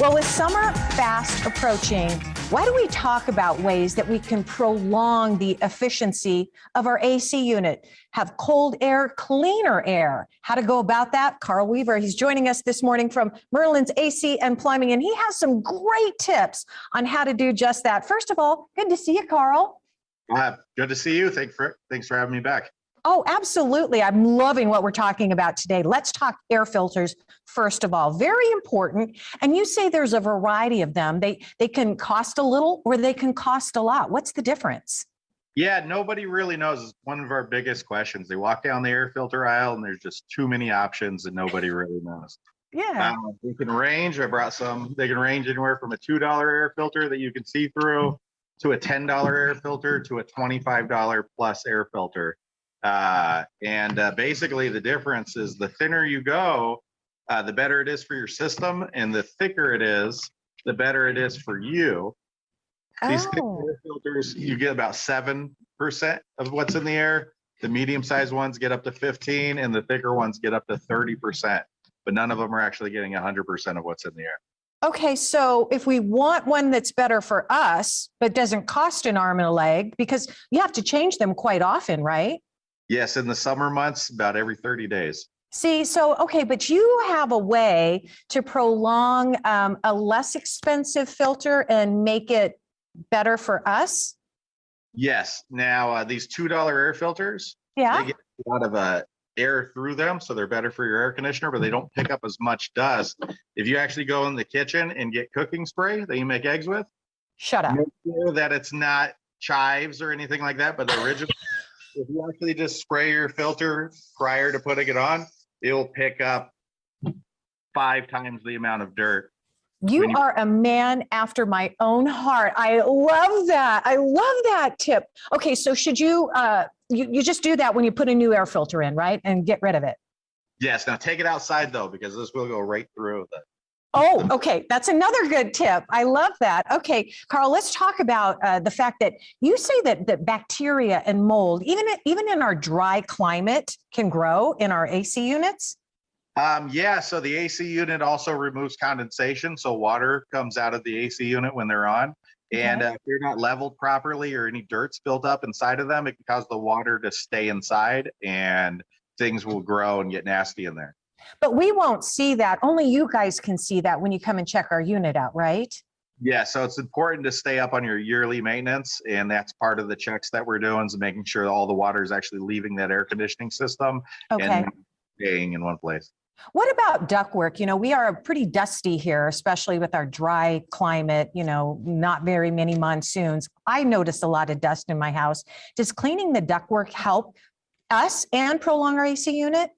Well, with summer fast approaching, why don't we talk about ways that we can prolong the efficiency of our AC unit? Have cold air, cleaner air. How to go about that? Carl Weaver, he's joining us this morning from Merlin's AC and Plumbing, and he has some great tips on how to do just that. First of all, good to see you, Carl. Good to see you. Thanks for having me back. Oh, absolutely. I'm loving what we're talking about today. Let's talk air filters, first of all. Very important. And you say there's a variety of them. They can cost a little or they can cost a lot. What's the difference? Yeah, nobody really knows. It's one of our biggest questions. They walk down the air filter aisle and there's just too many options and nobody really knows. Yeah. They can range. I brought some. They can range anywhere from a $2 air filter that you can see through to a $10 air filter to a $25 plus air filter. Basically the difference is the thinner you go, the better it is for your system, and the thicker it is, the better it is for you. These thick air filters, you get about 7% of what's in the air. The medium-sized ones get up to 15, and the thicker ones get up to 30%. But none of them are actually getting 100% of what's in the air. Okay, so if we want one that's better for us, but doesn't cost an arm and a leg, because you have to change them quite often, right? Yes, in the summer months, about every 30 days. See, so, okay, but you have a way to prolong a less expensive filter and make it better for us? Yes. Now, these $2 air filters, Yeah. they get a lot of air through them, so they're better for your air conditioner, but they don't pick up as much dust. If you actually go in the kitchen and get cooking spray that you make eggs with, Shut up. make sure that it's not chives or anything like that, but the original. If you actually just spray your filter prior to putting it on, it'll pick up 5 times the amount of dirt. You are a man after my own heart. I love that. I love that tip. Okay, so should you, you just do that when you put a new air filter in, right? And get rid of it. Yes. Now take it outside though, because this will go right through the. Oh, okay. That's another good tip. I love that. Okay, Carl, let's talk about the fact that you say that bacteria and mold, even in our dry climate, can grow in our AC units. Yeah, so the AC unit also removes condensation. So water comes out of the AC unit when they're on. And if they're not leveled properly or any dirt's built up inside of them, it can cause the water to stay inside and things will grow and get nasty in there. But we won't see that. Only you guys can see that when you come and check our unit out, right? Yeah, so it's important to stay up on your yearly maintenance, and that's part of the checks that we're doing, is making sure that all the water is actually leaving that air conditioning system and staying in one place. What about ductwork? You know, we are pretty dusty here, especially with our dry climate, you know, not very many monsoons. I notice a lot of dust in my house. Does cleaning the ductwork help us and prolong our AC unit?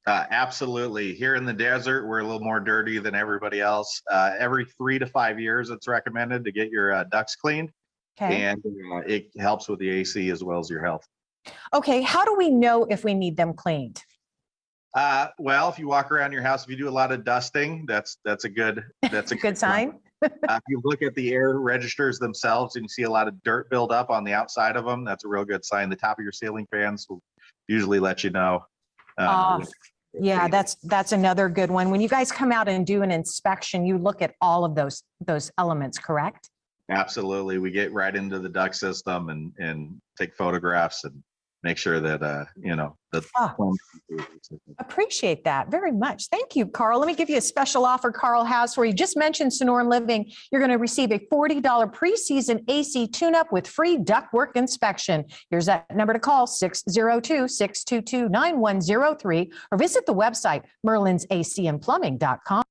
Absolutely. Here in the desert, we're a little more dirty than everybody else. Every 3 to 5 years, it's recommended to get your ducts cleaned. Okay. And it helps with the AC as well as your health. Okay. How do we know if we need them cleaned? Well, if you walk around your house, if you do a lot of dusting, that's a good good sign. If you look at the air registers themselves and you see a lot of dirt build up on the outside of them, that's a real good sign. The top of your ceiling fans will usually let you know. Yeah, that's another good one. When you guys come out and do an inspection, you look at all of those elements, correct? Absolutely. We get right into the duct system and take photographs and make sure that appreciate that very much. Thank you, Carl. Let me give you a special offer Carl has for you. Just mentioned Sonoran Living. You're going to receive a $40 preseason AC tune-up with free ductwork inspection. Here's that number to call, 602-622-9103, or visit the website merlinsacandplumbing.com.